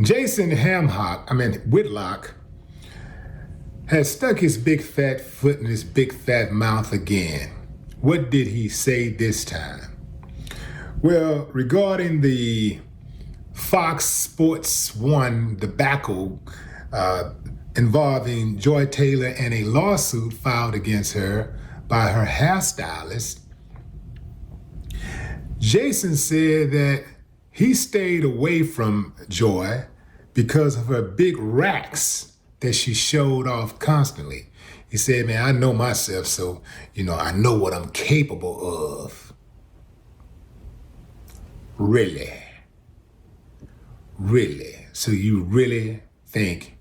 Jason Whitlock, has stuck his big fat foot in his big fat mouth again. What did he say this time? Well, regarding the Fox Sports 1 debacle involving Joy Taylor and a lawsuit filed against her by her hairstylist, Jason said that he stayed away from Joy because of her big racks that she showed off constantly. He said, man, I know myself, so, I know what I'm capable of. Really? Really? So you really think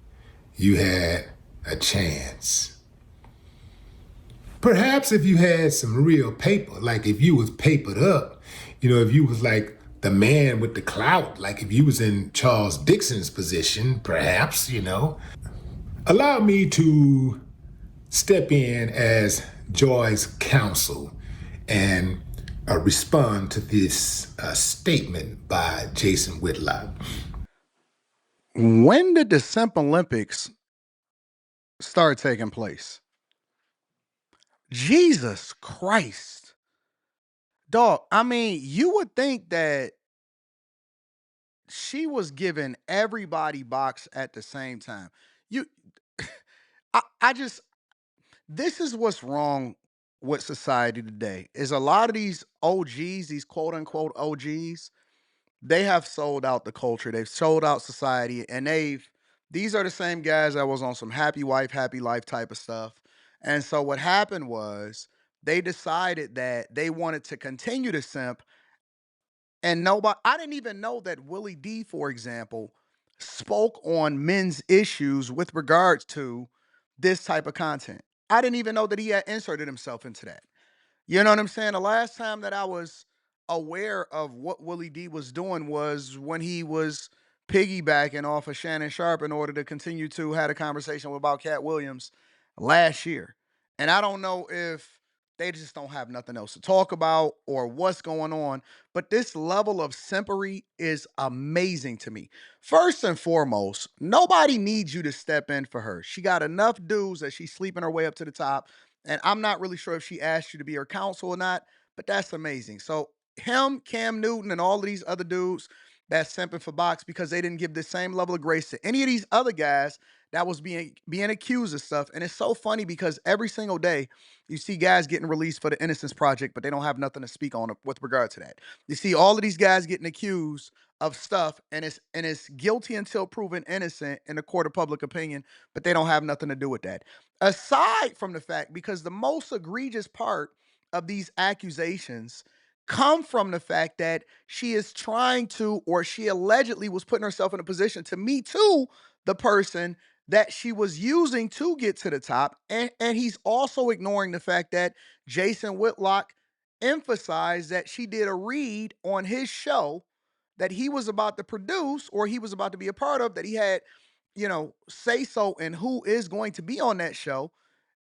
you had a chance? Perhaps if you had some real paper, like if you was papered up, if you was like the man with the clout, like if you was in Charles Dixon's position, perhaps, Allow me to step in as Joy's counsel and respond to this statement by Jason Whitlock. When did the Simp Olympics start taking place? Jesus Christ. Dog, I mean, you would think that she was giving everybody box at the same time. You I just this is what's wrong with society today. Is a lot of these OGs, these quote unquote OGs, they have sold out the culture. They've sold out society, and these are the same guys that was on some happy wife, happy life type of stuff. And so what happened was they decided that they wanted to continue to simp, and nobody, I didn't even know that Willie D, for example, spoke on men's issues with regards to this type of content. I didn't even know that he had inserted himself into that. You know what I'm saying? The last time that I was aware of what Willie D was doing was when he was piggybacking off of Shannon Sharp in order to continue to have a conversation about Cat Williams last year. And I don't know if they just don't have nothing else to talk about or what's going on, but this level of simpery is amazing to me. First and foremost, nobody needs you to step in for her. She got enough dudes that she's sleeping her way up to the top, and I'm not really sure if she asked you to be her counsel or not, but that's amazing. So him, Cam Newton, and all of these other dudes that's simping for box because they didn't give the same level of grace to any of these other guys that was being accused of stuff. And it's so funny because every single day you see guys getting released for the Innocence Project, but they don't have nothing to speak on with regard to that. You see all of these guys getting accused of stuff, and it's guilty until proven innocent in the court of public opinion, but they don't have nothing to do with that. Aside from the fact, because the most egregious part of these accusations come from the fact that she is trying to, or she allegedly was putting herself in a position to me too, the person that she was using to get to the top. And he's also ignoring the fact that Jason Whitlock emphasized that she did a read on his show that he was about to produce or he was about to be a part of, that he had, say so in who is going to be on that show,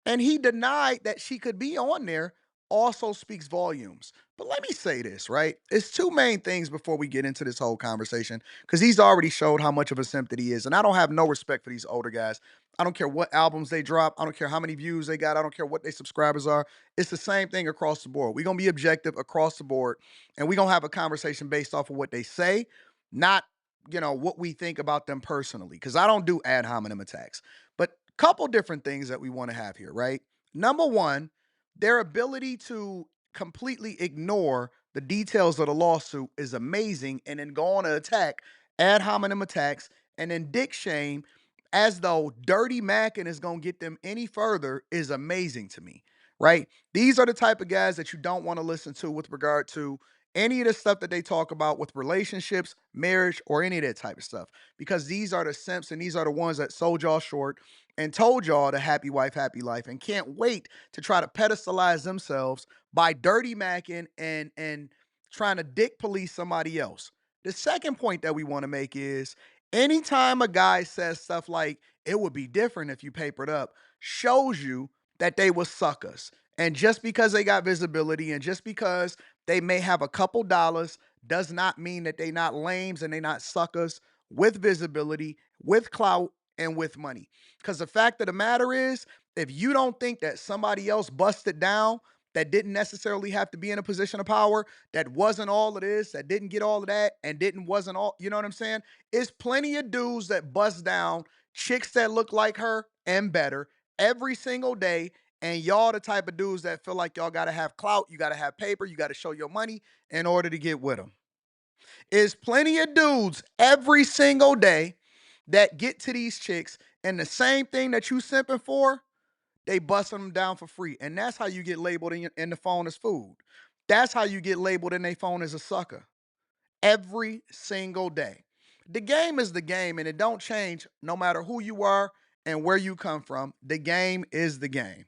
and he denied that she could be on there, also speaks volumes. But let me say this, right? It's two main things before we get into this whole conversation, because he's already showed how much of a simp that he is. And I don't have no respect for these older guys. I don't care what albums they drop. I don't care how many views they got. I don't care what their subscribers are. It's the same thing across the board. We're going to be objective across the board, and we're going to have a conversation based off of what they say, not, what we think about them personally, because I don't do ad hominem attacks. But couple different things that we want to have here, right? Number one, their ability to completely ignore the details of the lawsuit is amazing, and then go on to attack ad hominem attacks and then dick shame as though Dirty Mackin is going to get them any further is amazing to me, right? These are the type of guys that you don't want to listen to with regard to any of the stuff that they talk about with relationships, marriage, or any of that type of stuff, because these are the simps and these are the ones that sold y'all short and told y'all the happy wife, happy life, and can't wait to try to pedestalize themselves by dirty macking and trying to dick police somebody else. The second point that we want to make is anytime a guy says stuff like it would be different if you papered up, shows you that they were suckers. And just because they got visibility and just because they may have a couple dollars does not mean that they not lames and they not suckers with visibility, with clout, and with money. Because the fact of the matter is, if you don't think that somebody else busted down that didn't necessarily have to be in a position of power, that wasn't all of this, that didn't get all of that, and didn't wasn't all, you know what I'm saying? It's plenty of dudes that bust down chicks that look like her and better every single day. And y'all the type of dudes that feel like y'all gotta have clout, you gotta have paper, you gotta show your money in order to get with them. Is plenty of dudes every single day that get to these chicks and the same thing that you simping for, they busting them down for free. And that's how you get labeled in the phone as food. That's how you get labeled in their phone as a sucker every single day. The game is the game and it don't change no matter who you are and where you come from. The game is the game.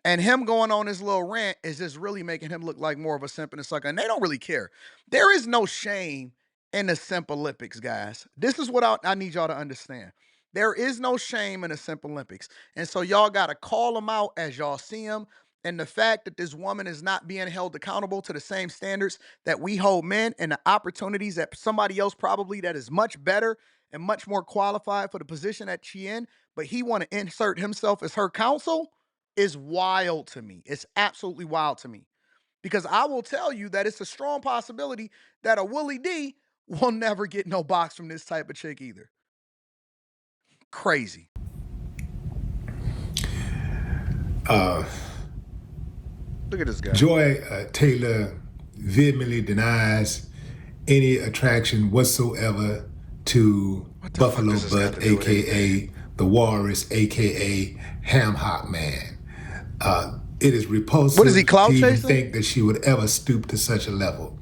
And him going on this little rant is just really making him look like more of a simp and a sucker. And they don't really care. There is no shame in the simp Olympics, guys. This is what I need y'all to understand. There is no shame in the simp Olympics. And so y'all got to call them out as y'all see them. And the fact that this woman is not being held accountable to the same standards that we hold men and the opportunities that somebody else probably that is much better and much more qualified for the position that she in, but he want to insert himself as her counsel is wild to me. It's absolutely wild to me. Because I will tell you that it's a strong possibility that a Willie D will never get no box from this type of chick either. Crazy. Look at this guy. Joy Taylor vehemently denies any attraction whatsoever to Buffalo Butt, aka the Walrus, aka Ham Hock Man. It is repulsive What is he, clout to even chasing? think that she would ever stoop to such a level.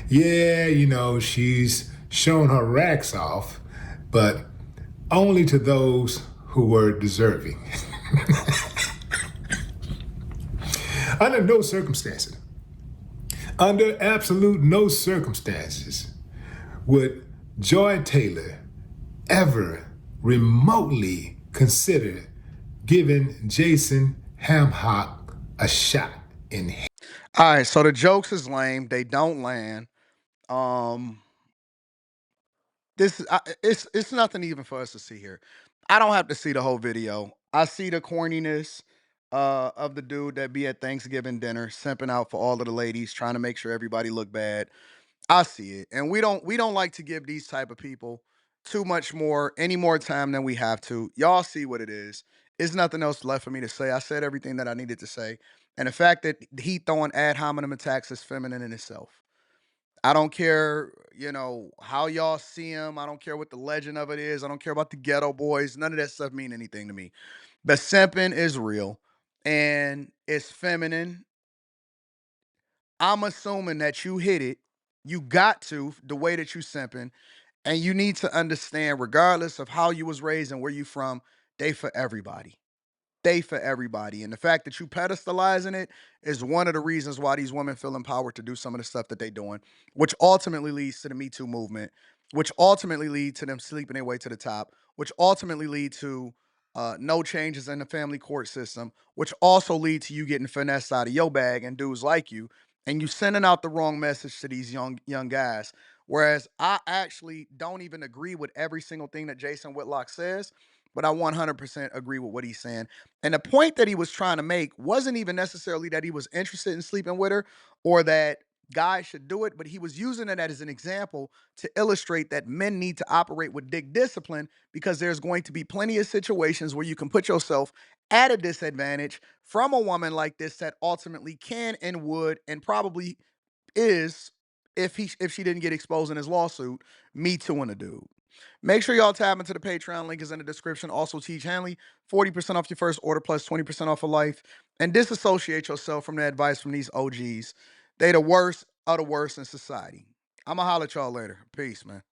Yeah, you know, she's shown her racks off, but only to those who were deserving. Under no circumstances, under absolute no circumstances, would Joy Taylor ever remotely consider giving Jason Hamhock a shot in hell. All right, so the jokes is lame. They don't land. It's nothing even for us to see here. I don't have to see the whole video. I see the corniness of the dude that be at Thanksgiving dinner simping out for all of the ladies, trying to make sure everybody look bad. I see it, and we don't like to give these type of people any more time than we have to. Y'all see what it is. There's nothing else left for me to say. I said everything that I needed to say, and the fact that he throwing ad hominem attacks is feminine in itself. I don't care, how y'all see him. I don't care what the legend of it is. I don't care about the ghetto boys. None of that stuff mean anything to me. The simping is real and it's feminine. I'm assuming that you hit it. You got to the way that you simping, and you need to understand, regardless of how you was raised and where you from, they for everybody. They for everybody. And the fact that you pedestalizing it is one of the reasons why these women feel empowered to do some of the stuff that they doing, which ultimately leads to the Me Too movement, which ultimately lead to them sleeping their way to the top, which ultimately lead to no changes in the family court system, which also lead to you getting finessed out of your bag and dudes like you, and you sending out the wrong message to these young guys. Whereas I actually don't even agree with every single thing that Jason Whitlock says, but I 100% agree with what he's saying. And the point that he was trying to make wasn't even necessarily that he was interested in sleeping with her or that guys should do it, but he was using it as an example to illustrate that men need to operate with dick discipline because there's going to be plenty of situations where you can put yourself at a disadvantage from a woman like this that ultimately can and would and probably is, if she didn't get exposed in his lawsuit, me too and a dude. Make sure y'all tap into the Patreon. Link is in the description. Also, Teach Hanley, 40% off your first order plus 20% off of life. And disassociate yourself from the advice from these OGs. They the worst of the worst in society. I'ma holler at y'all later. Peace, man.